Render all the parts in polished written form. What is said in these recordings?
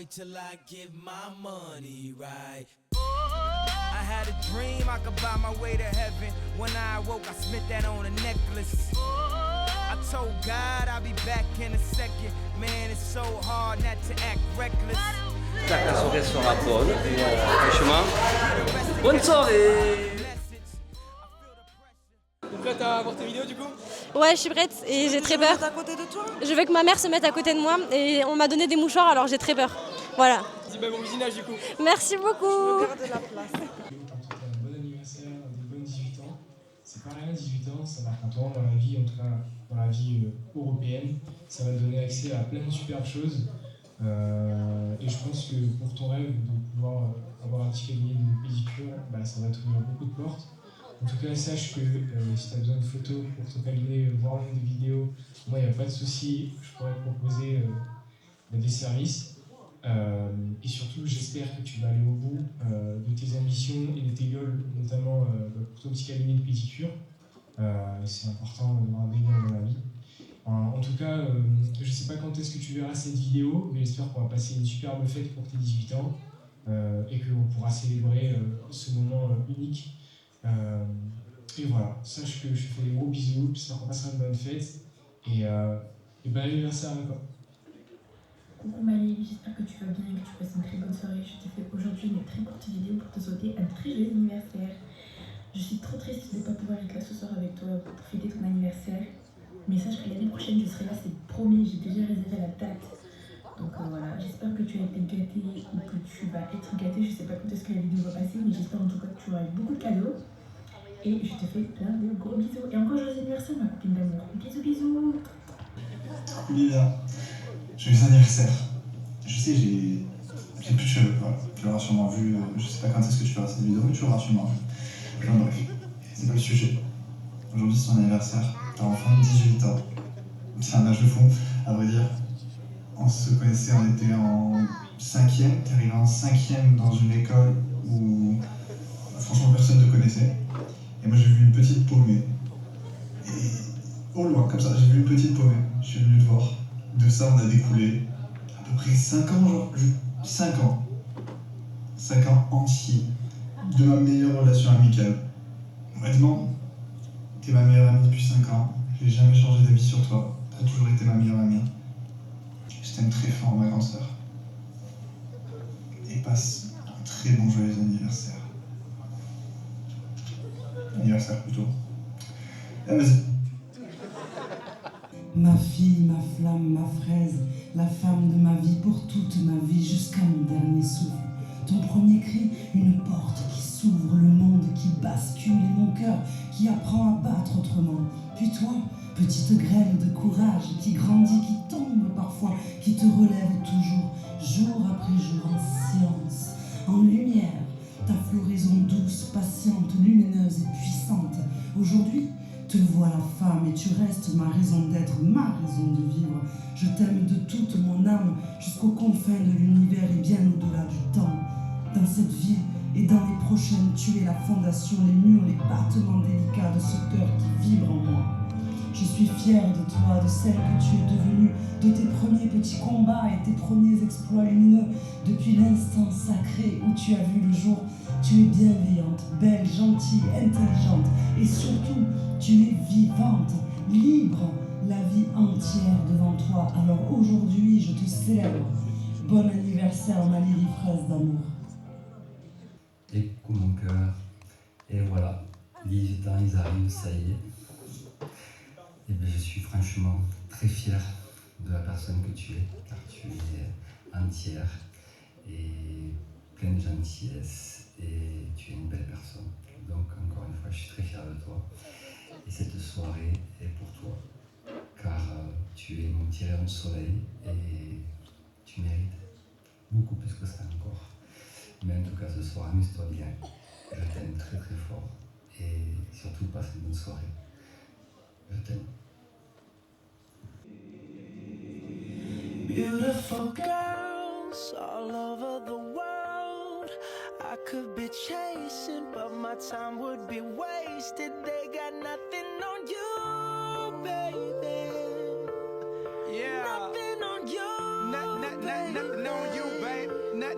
wait till I get my money right. I had a dream I could buy my way to heaven. When I awoke, I spent that on a necklace. I told God I'll be back in a second. Man, it's so hard not to act reckless. J'espère que la soirée sera bonne. Franchement, bonne soirée. T'es prête à voir tes vidéos du coup? Ouais, je suis prête et j'ai très peur. À côté de toi? Je veux que ma mère se mette à côté de moi et on m'a donné des mouchoirs alors j'ai très peur. Voilà. Dis bon visionnage du coup. Merci beaucoup. Garde la place. Quand tu as un bon anniversaire, des bonnes 18 ans, c'est pas rien, 18 ans, ça marque un tournant dans la vie, en tout cas dans la vie européenne. Ça va te donner accès à plein de super choses. Et je pense que pour ton rêve de pouvoir avoir un petit cabinet de pédicure, ça va t'ouvrir beaucoup de portes. En tout cas, sache que si tu as besoin de photos pour ton cabinet, voire même des vidéos, moi il n'y a pas de souci, je pourrais te proposer des services. Et surtout, j'espère que tu vas aller au bout de tes ambitions et de tes goals, notamment pour ton petit cabinet de pédicure. C'est important d'avoir des goals dans la vie. En tout cas, je ne sais pas quand est-ce que tu verras cette vidéo, mais j'espère qu'on va passer une superbe fête pour tes 18 ans et qu'on pourra célébrer ce moment unique. Et voilà, sache que je te fais des gros bisous, j'espère qu'on passera une bonne fête et bon anniversaire encore. Coucou Mali, j'espère que tu vas bien et que tu passes une très bonne soirée. Je t'ai fait aujourd'hui une très courte vidéo pour te souhaiter un très joyeux anniversaire. Je suis trop triste de ne pas pouvoir être là ce soir avec toi pour fêter ton anniversaire. Mais sache que l'année prochaine je serai là, c'est promis, j'ai déjà réservé la date. Donc voilà, j'espère que tu as été gâté ou que tu vas être gâté. Je sais pas quand est-ce que la vidéo va passer, mais j'espère en tout cas que tu auras eu beaucoup de cadeaux. Et je te fais plein de gros bisous. Et encore joyeux anniversaire ma copine d'amour. Bisous bisous. Lila, joyeux anniversaire. Je sais, j'ai plus de cheveux, voilà. Tu l'auras sûrement vu, je sais pas quand est-ce que tu verras cette vidéo, mais tu l'auras sûrement vu. Enfin bref, c'est pas le sujet. Aujourd'hui c'est ton anniversaire, t'as enfin 18 ans. C'est un âge de fou, à vrai dire. On se connaissait, on était en 5e, t'es arrivé en 5e dans une école où franchement personne ne te connaissait. Et moi j'ai vu une petite paumée. Et au loin, comme ça, j'ai vu une petite paumée. Je suis venu te voir. De ça, on a découlé à peu près 5 ans, genre 5 ans. 5 ans entiers de ma meilleure relation amicale. Honnêtement, t'es ma meilleure amie depuis 5 ans. J'ai jamais changé d'avis sur toi. T'as toujours été ma meilleure amie. Je t'aime très fort, ma grande sœur. Et passe un très bon joyeux anniversaire. Anniversaire plutôt. Eh, vas-y. Ma fille, ma flamme, ma fraise, la femme de ma vie pour toute ma vie jusqu'à mon dernier souffle. Ton premier cri, une porte qui s'ouvre, le monde qui bascule et mon cœur qui apprend à battre autrement. Puis toi, petite graine de courage qui grandit, qui tombe parfois, qui te relève toujours, jour après jour en silence, en lumière. Ta floraison douce, patiente, lumineuse et puissante. Aujourd'hui, te voilà femme et tu restes ma raison d'être, ma raison de vivre. Je t'aime de toute mon âme jusqu'aux confins de l'univers et bien au-delà du temps. Dans cette vie et dans les prochaines, tu es la fondation, les murs, les battements délicats de ce cœur qui vibre en moi. Je suis fière de toi, de celle que tu es devenue, de tes premiers petits combats et tes premiers exploits lumineux. Depuis l'instant sacré où tu as vu le jour, tu es bienveillante, belle, gentille, intelligente et surtout, tu es vivante, libre, la vie entière devant toi. Alors aujourd'hui, je te célèbre. Bon anniversaire, ma Lily fraise d'amour. Et coucou mon cœur. Et voilà, 18 ans, ils arrivent, ça y est. Et bien, je suis franchement très fier de la personne que tu es, car tu es entière et pleine de gentillesse et tu es une belle personne. Donc encore une fois, je suis très fier de toi. Et cette soirée est pour toi, car tu es mon petit rayon de soleil et tu mérites beaucoup plus que ça encore. Mais en tout cas, ce soir, amuse-toi bien. Je t'aime très très fort et surtout passe une bonne soirée. Je t'aime. Beautiful girls all over the world. I could be chasing, but my time would be wasted. They got nothing on you, baby. Yeah. Nothing on you. Nothing on you, baby.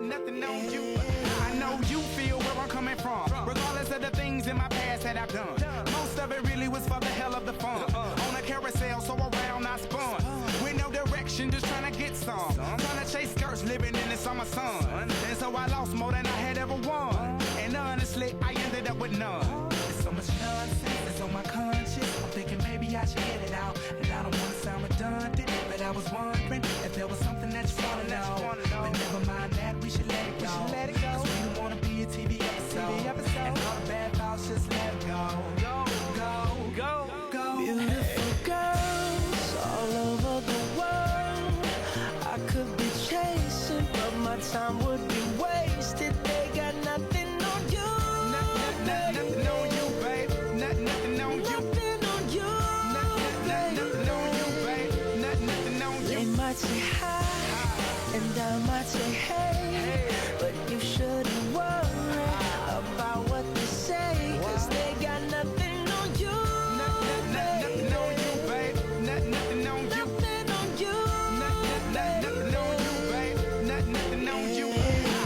Nothing on you. I know you feel where I'm coming from. Regardless of the things in my past that I've done. Most of it really was for the hell of the fun. On a carousel, so around I spun. With no direction, just trying to get some. Trying to chase skirts, living in the summer sun. And so I lost more than I had ever won. And honestly, I ended up with none. There's so much nonsense that's on my conscience. I'm thinking maybe I should get it out. And I don't want to sound redundant, but I was wondering if there was something that you want to know. But never mind that, we should let it go. Cause we don't want to be a TV episode. And all the bad thoughts, just let it go. Go. Beautiful girls all over the world. I could be chasing, but my time would be wasted. They got nothing on you. Nothing on you, babe. Nothing on you. Nothing on you. Nothing on you, babe. Nothing on you. They might say hi, and I might say hey, but you shouldn't worry about what they say, cause they got nothing on you. Nothing on you, babe. Nothing on you. Nothing on you. Nothing on you, babe. Nothing on you.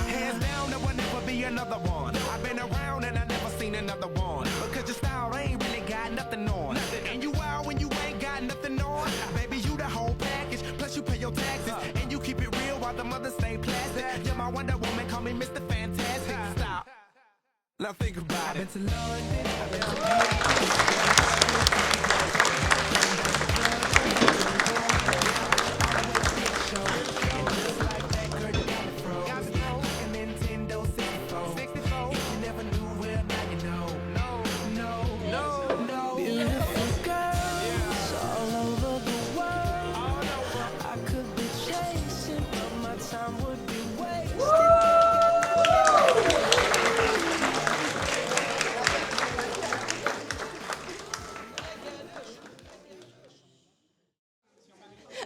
Hands down, there will never be another one. I've been around and I never seen another one. Because your style ain't really got nothing on. And you wild when you ain't got nothing on. Baby, you the whole package. Plus you pay your taxes. And you keep it real while the mothers stay plastic. You're my Wonder Woman, call me Mr. Fantastic. Stop. Now think about it. I've been to London, I've been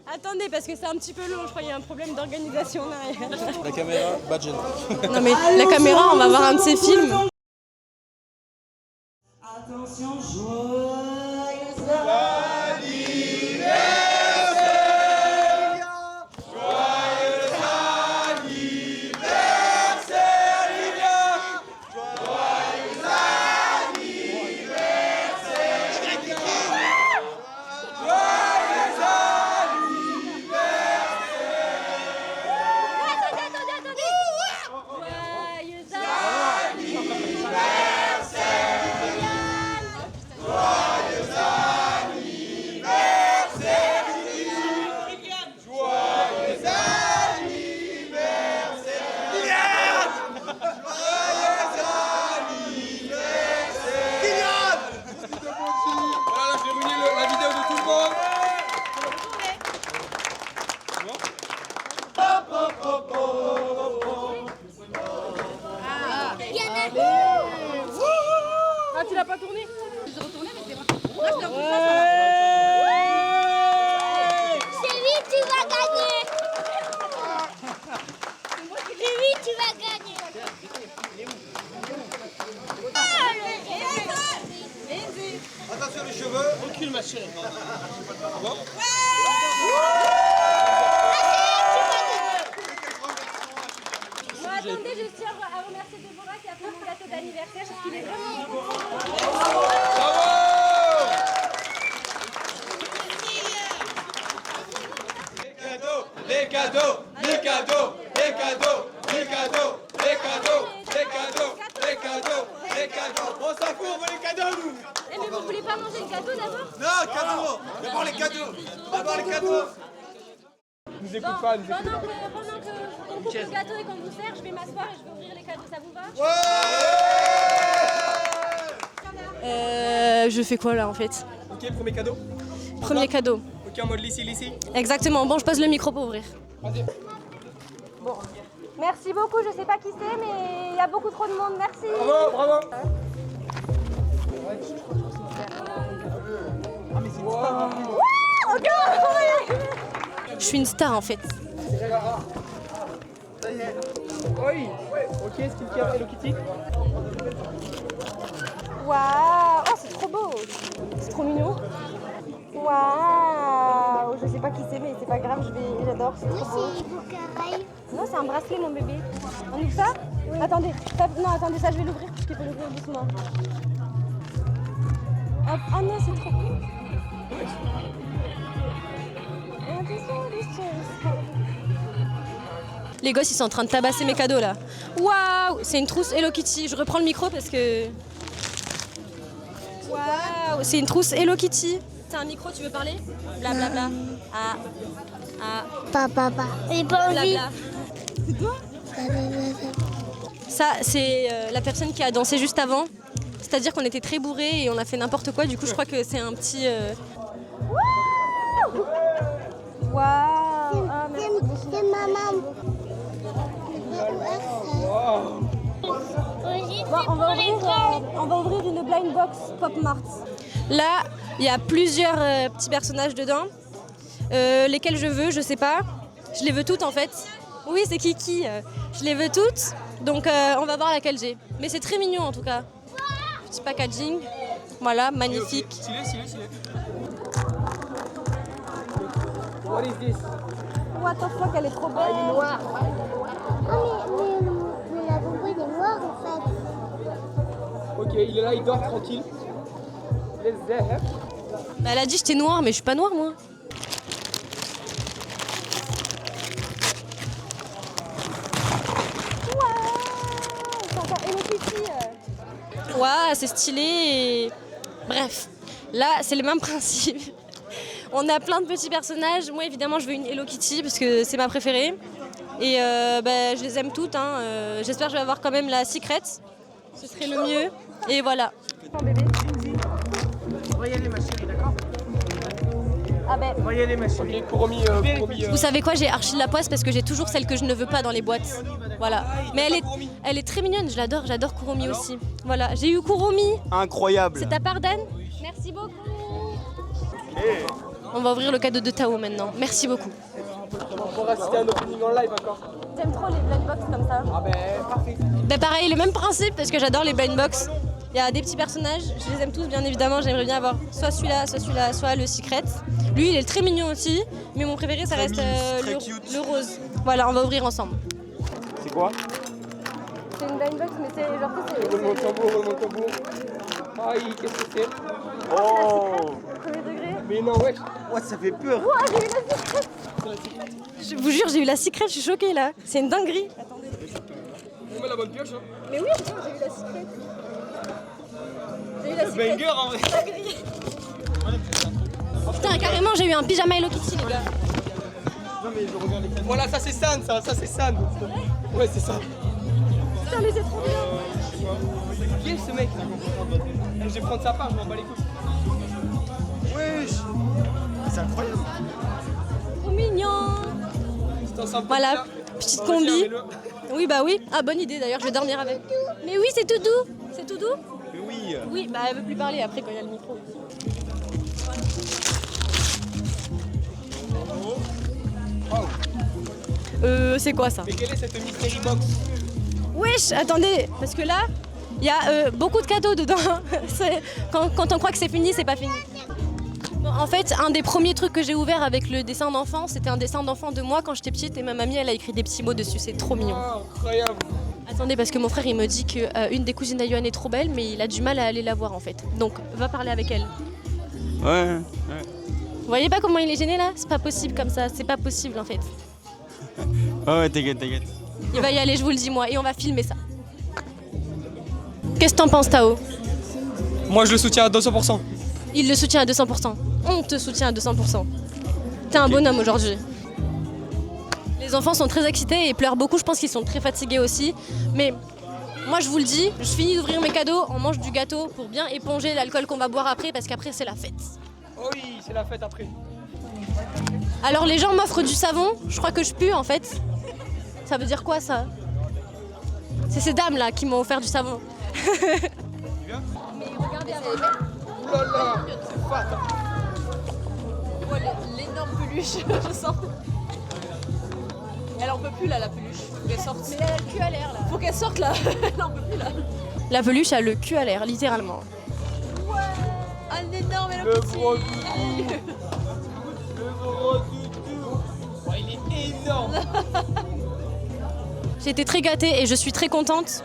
Attendez, parce que c'est un petit peu long, je crois qu'il y a un problème d'organisation derrière. La caméra, badge. Non mais la caméra, on va voir un de ses films. Attention, joyeux Ah, tu l'as pas tourné? Je retourné, mais c'est moi. Moi, je l'ai C'est lui, tu vas gagner. C'est lui, tu vas gagner. Attention les cheveux. Recule ma chérie. Bon. Attendez, je tiens à remercier Déborah qui a fait mon gâteau d'anniversaire parce qu'il est vraiment bon. Les cadeaux, les cadeaux, les cadeaux, les cadeaux, les cadeaux, les cadeaux, les cadeaux, les cadeaux. On s'en fout, on veut les cadeaux nous. Eh mais vous voulez pas manger le gâteau d'abord? Non, cadeaux. D'abord les cadeaux. D'abord les cadeaux. Nous écoute pas, nous écoute pas. Pendant qu'on coupe le gâteau et qu'on vous sert, je vais m'asseoir et je vais ouvrir les cadeaux, ça vous va? Je fais quoi là en fait? Ok, premier cadeau. Premier cadeau. Ok, en mode lissi. Exactement, bon je pose le micro pour ouvrir. Vas-y. Bon. Merci beaucoup, je sais pas qui c'est mais il y a beaucoup trop de monde, merci. Bravo. Je suis une star en fait. Ça y est. Oui. Ok, skincare Hello Kitty. Waouh, oh c'est trop beau. C'est trop mignon. Waouh, je sais pas qui c'est, mais c'est pas grave, j'adore. C'est trop beau. C'est Boucaraï. Non, c'est un bracelet, mon bébé. On ouvre ça? Oui. Attendez, attendez, ça je vais l'ouvrir parce qu'il faut l'ouvrir doucement. Hop. Oh non, c'est trop cool. Les gosses, ils sont en train de tabasser mes cadeaux là. Waouh, c'est une trousse Hello Kitty. Je reprends le micro parce que... Waouh, c'est une trousse Hello Kitty. T'as un micro, tu veux parler? Blablabla. Papa. J'ai pas envie. C'est toi? Ça, c'est la personne qui a dansé juste avant. C'est-à-dire qu'on était très bourrés et on a fait n'importe quoi. Du coup, je crois que c'est un petit... Waouh! Ah, c'est maman. On va ouvrir une blind box Pop Mart. Là, il y a plusieurs petits personnages dedans. Lesquels je veux, je sais pas. Je les veux toutes en fait. Oui, c'est Kiki. Je les veux toutes. Donc on va voir laquelle j'ai. Mais c'est très mignon en tout cas. Petit packaging. Voilà, magnifique. Stylé. What is this? What the fuck, elle est trop belle. Elle est noire. Ah mais la bonbonne est noire en fait. Ok, il est là, il dort tranquille. Bah, elle a dit j'étais noire, mais je suis pas noire moi. Waouh, c'est stylé. Et... Bref, là c'est le même principe. On a plein de petits personnages. Moi évidemment je veux une Hello Kitty parce que c'est ma préférée. Et je les aime toutes. Hein. J'espère que je vais avoir quand même la Secret. Ce serait le mieux. Et voilà. On va y aller ma chérie, d'accord? Ah ben. On va y aller ma chérie. Kuromi, Vous savez quoi, j'ai archi la poisse parce que j'ai toujours celle que je ne veux pas dans les boîtes. Voilà. Mais elle est très mignonne, je l'adore. J'adore Kuromi aussi. Voilà, j'ai eu Kuromi. Incroyable. C'est ta part d'Anne. Merci beaucoup. On va ouvrir le cadeau de Tao maintenant. Merci beaucoup. On va assister à un opening en live encore. J'aime trop les blind box comme ça. Ah ben parfait. Ben pareil, le même principe parce que j'adore les blind box. Il y a des petits personnages, je les aime tous bien évidemment. J'aimerais bien avoir soit celui-là, soit le Secret. Lui il est très mignon aussi, mais mon préféré ça reste le rose. Voilà, on va ouvrir ensemble. C'est quoi? C'est une blind box mais c'est genre Roulement de tambour. Aïe, qu'est-ce que c'est? Oh! Premier degré. Mais non, wesh! Ouais, ça fait peur! Ouah, j'ai eu la Secret! Je vous jure, j'ai eu la Secret, je suis choquée là. C'est une dinguerie. Attendez. On met la bonne pioche, hein? Mais oui, putain, j'ai eu la Secret. J'ai eu la Secret. Banger en vrai! Putain, carrément, j'ai eu un pyjama Hello Kitty, les gars. Non, mais je regarde les cadeaux. Voilà, ça c'est San, ça c'est San. Ouais, c'est ça. Putain, mais c'est trop bien. Qui est ce mec là? Je vais prendre sa part, je m'en bats les couilles. Wesh! C'est incroyable! Trop mignon! Voilà, petite combi. Oui, bah oui. Ah, bonne idée d'ailleurs, je vais dormir avec. Mais oui, c'est tout doux. C'est tout doux? Mais oui! Oui, bah elle veut plus parler après quand il y a le micro. C'est quoi ça? Mais quelle est cette mystery box? Wesh, attendez, parce que là, il y a beaucoup de cadeaux dedans. Quand on croit que c'est fini, c'est pas fini. Bon, en fait, un des premiers trucs que j'ai ouvert avec le dessin d'enfant, c'était un dessin d'enfant de moi quand j'étais petite et ma mamie, elle a écrit des petits mots dessus. C'est trop mignon. Oh, incroyable! Attendez, parce que mon frère, il me dit qu'une des cousines d'Ayoane est trop belle, mais il a du mal à aller la voir en fait. Donc, va parler avec elle. Ouais. Vous voyez pas comment il est gêné là? C'est pas possible comme ça, c'est pas possible en fait. Ouais, t'inquiète. Il va y aller, je vous le dis moi, et on va filmer ça. Qu'est-ce que t'en penses, Tao? Moi je le soutiens à 200%. Il le soutient à 200%. On te soutient à 200%. T'es un bonhomme aujourd'hui. Les enfants sont très excités et pleurent beaucoup, je pense qu'ils sont très fatigués aussi. Mais moi je vous le dis, je finis d'ouvrir mes cadeaux, on mange du gâteau pour bien éponger l'alcool qu'on va boire après, parce qu'après c'est la fête. Oh oui, c'est la fête après. Alors les gens m'offrent du savon, je crois que je pue en fait. Ça veut dire quoi ça? C'est ces dames là qui m'ont offert du savon. Mais regardez avec. Oh là là, c'est fat. Je vois l'énorme peluche, je sens. Elle en peut plus là, la peluche. Faut qu'elle sorte. Mais elle a le cul à l'air là. Faut qu'elle sorte là. Elle en peut plus là. La peluche a le cul à l'air, littéralement. Ouais. Un énorme Hello Kitty. Le gros doudou. énorme. J'ai été très gâtée et je suis très contente.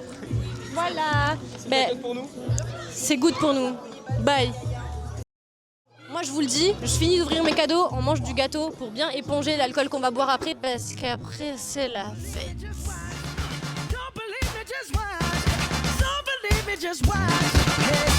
Voilà. C'est good pour nous. C'est good pour nous. Bye. Moi je vous le dis, je finis d'ouvrir mes cadeaux, on mange du gâteau pour bien éponger l'alcool qu'on va boire après parce qu'après c'est la fête. Just watch.